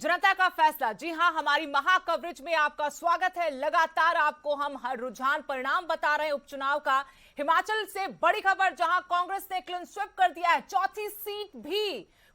जनता का फैसला। जी हां, हमारी महा कवरेज में आपका स्वागत है। लगातार आपको हम हर रुझान परिणाम बता रहे हैं उपचुनाव का। हिमाचल से बड़ी खबर, जहां कांग्रेस ने क्लीन स्वीप कर दिया है। चौथी सीट भी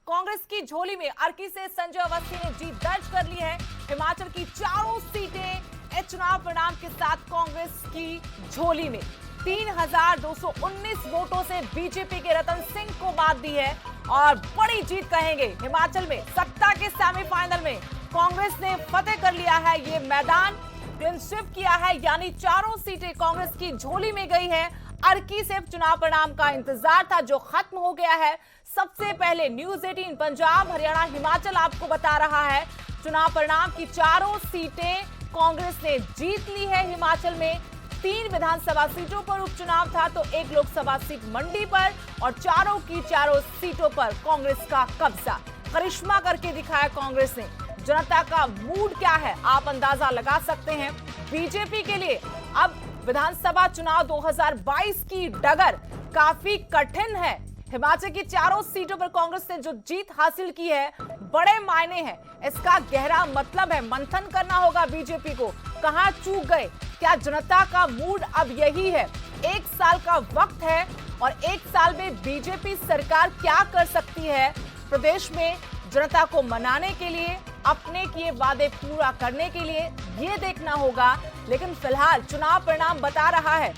कांग्रेस की झोली में। अर्की से संजय अवस्थी ने जीत दर्ज कर ली है। हिमाचल की चारों सीटें इस चुनाव परिणाम के साथ कांग्रेस की झोली में। 3,219 वोटों से बीजेपी के रतन सिंह को बात दी है और बड़ी जीत कहेंगे। हिमाचल में सत्ता के सेमीफाइनल में कांग्रेस ने फतेह कर लिया है। ये मैदान क्लीन स्वीप किया है, यानी चारों सीटें कांग्रेस की झोली में गई है। अर्की से चुनाव परिणाम का इंतजार था जो खत्म हो गया है। सबसे पहले न्यूज 18 पंजाब, हरियाणा, हिमाचल आपको बता रहा है चुनाव परिणाम की चारों सीटें कांग्रेस ने जीत ली है। हिमाचल में 3 विधानसभा सीटों पर उपचुनाव था तो 1 लोकसभा सीट मंडी पर और चारों की चारों सीटों पर कांग्रेस का कब्जा। करिश्मा करके दिखाया कांग्रेस ने। जनता का मूड क्या है आप अंदाजा लगा सकते हैं। बीजेपी के लिए अब विधानसभा चुनाव 2022 की डगर काफी कठिन है। हिमाचल की चारों सीटों पर कांग्रेस ने जो जीत हासिल की है बड़े मायने हैं। इसका गहरा मतलब है, मंथन करना होगा बीजेपी को, कहां चूक गए। क्या जनता का मूड अब यही है? 1 साल का वक्त है और 1 साल में बीजेपी सरकार क्या कर सकती है प्रदेश में जनता को मनाने के लिए, अपने किए वादे पूरा करने के लिए, ये देखना होगा। लेकिन फिलहाल चुनाव परिणाम बता रहा है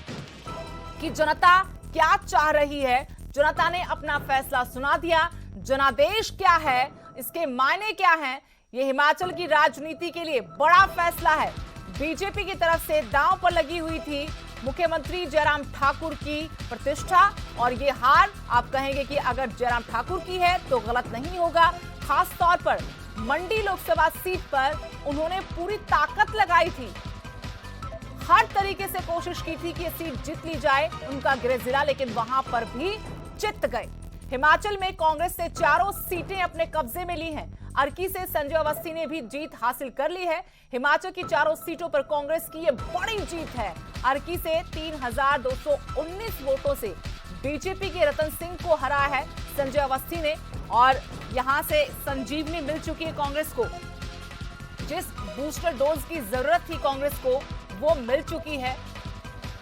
कि जनता क्या चाह रही है। जनता ने अपना फैसला सुना दिया। जनादेश क्या है, इसके मायने क्या हैं, ये हिमाचल की राजनीति के लिए बड़ा फैसला है। बीजेपी की तरफ से दांव पर लगी हुई थी मुख्यमंत्री जयराम ठाकुर की प्रतिष्ठा और ये हार आप कहेंगे कि अगर जयराम ठाकुर की है तो गलत नहीं होगा। खास तौर पर मंडी लोकसभा सीट पर उन्होंने पूरी ताकत लगाई थी, हर तरीके से कोशिश की थी कि ये सीट जीत ली जाए, उनका गृह जिला, लेकिन वहां पर भी चित गए। हिमाचल में कांग्रेस ने चारों सीटें अपने कब्जे में ली हैं। अर्की से संजय अवस्थी ने भी जीत हासिल कर ली है। हिमाचल की चारों सीटों पर कांग्रेस की ये बड़ी जीत है। अर्की से 3,219 वोटों से बीजेपी के रतन सिंह को हरा है संजय अवस्थी ने और यहां से संजीवनी मिल चुकी है कांग्रेस को। जिस बूस्टर डोज की जरूरत थी कांग्रेस को वो मिल चुकी है।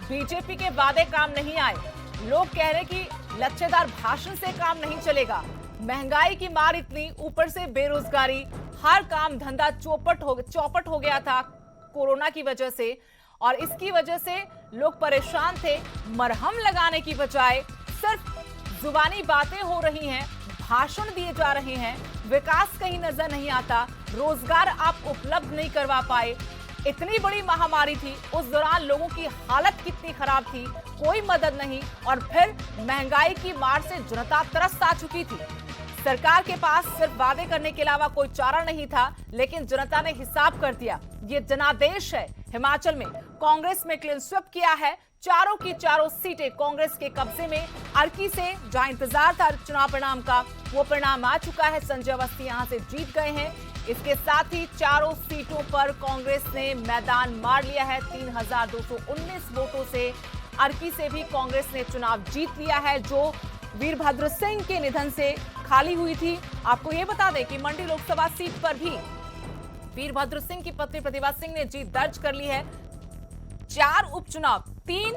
बीजेपी के वादे काम नहीं आए। लोग कह रहे कि लच्छेदार भाषण से काम नहीं चलेगा। महंगाई की मार इतनी, ऊपर से बेरोजगारी, हर काम धंधा चौपट हो गया था कोरोना की वजह से और इसकी वजह से लोग परेशान थे। मरहम लगाने की बजाय सिर्फ जुबानी बातें हो रही हैं, भाषण दिए जा रहे हैं, विकास कहीं नजर नहीं आता, रोजगार आप उपलब्ध नहीं करवा पाए। इतनी बड़ी महामारी थी, उस दौरान लोगों की हालत कितनी खराब थी, कोई मदद नहीं और फिर महंगाई की मार से जनता त्रस्त आ चुकी थी। सरकार के पास सिर्फ वादे करने के अलावा कोई चारा नहीं था, लेकिन जनता ने हिसाब कर दिया। ये जनादेश है। हिमाचल में कांग्रेस में क्लीन स्वीप किया है। चारों की चारों सीटें कांग्रेस के कब्जे में। अर्की से जहां इंतजार था चुनाव परिणाम का, वो परिणाम आ चुका है। संजय अवस्थी यहां से जीत गए हैं। इसके साथ ही चारों सीटों पर कांग्रेस ने मैदान मार लिया है। 3,219 वोटों से अर्की से भी कांग्रेस ने चुनाव जीत लिया है, जो वीरभद्र सिंह के निधन से खाली हुई थी। आपको यह बता दें कि मंडी लोकसभा सीट पर भी वीरभद्र सिंह की पत्नी प्रतिभा सिंह ने जीत दर्ज कर ली है। 4 उपचुनाव, 3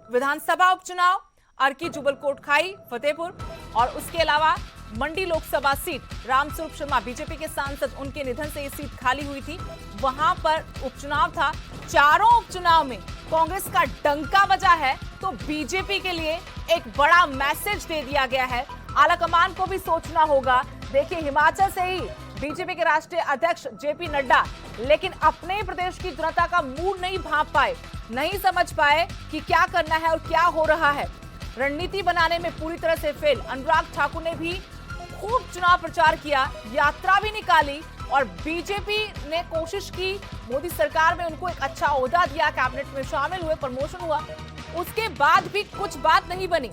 विधानसभा उपचुनाव, अर्की, जुब्बल कोटखाई, फतेहपुर और उसके अलावा मंडी लोकसभा सीट रामस्वरूप शर्मा बीजेपी के सांसद, उनके निधन से ये सीट खाली हुई थी, वहां पर उपचुनाव था। चारों उपचुनाव में कांग्रेस का डंका बजा है तो बीजेपी के लिए एक बड़ा मैसेज दे दिया गया है। आलाकमान को भी सोचना होगा। देखिए, हिमाचल से ही बीजेपी के राष्ट्रीय अध्यक्ष जेपी नड्डा लेकिन अपने प्रदेश की जनता का मूड नहीं भांप पाए, नहीं समझ पाए कि क्या करना है और क्या हो रहा है। रणनीति बनाने में पूरी तरह से फेल। अनुराग ठाकुर ने भी खूब चुनाव प्रचार किया, यात्रा भी निकाली और बीजेपी ने कोशिश की, मोदी सरकार में उनको एक अच्छा ओहदा दिया, कैबिनेट में शामिल हुए, प्रमोशन हुआ, उसके बाद भी कुछ बात नहीं बनी।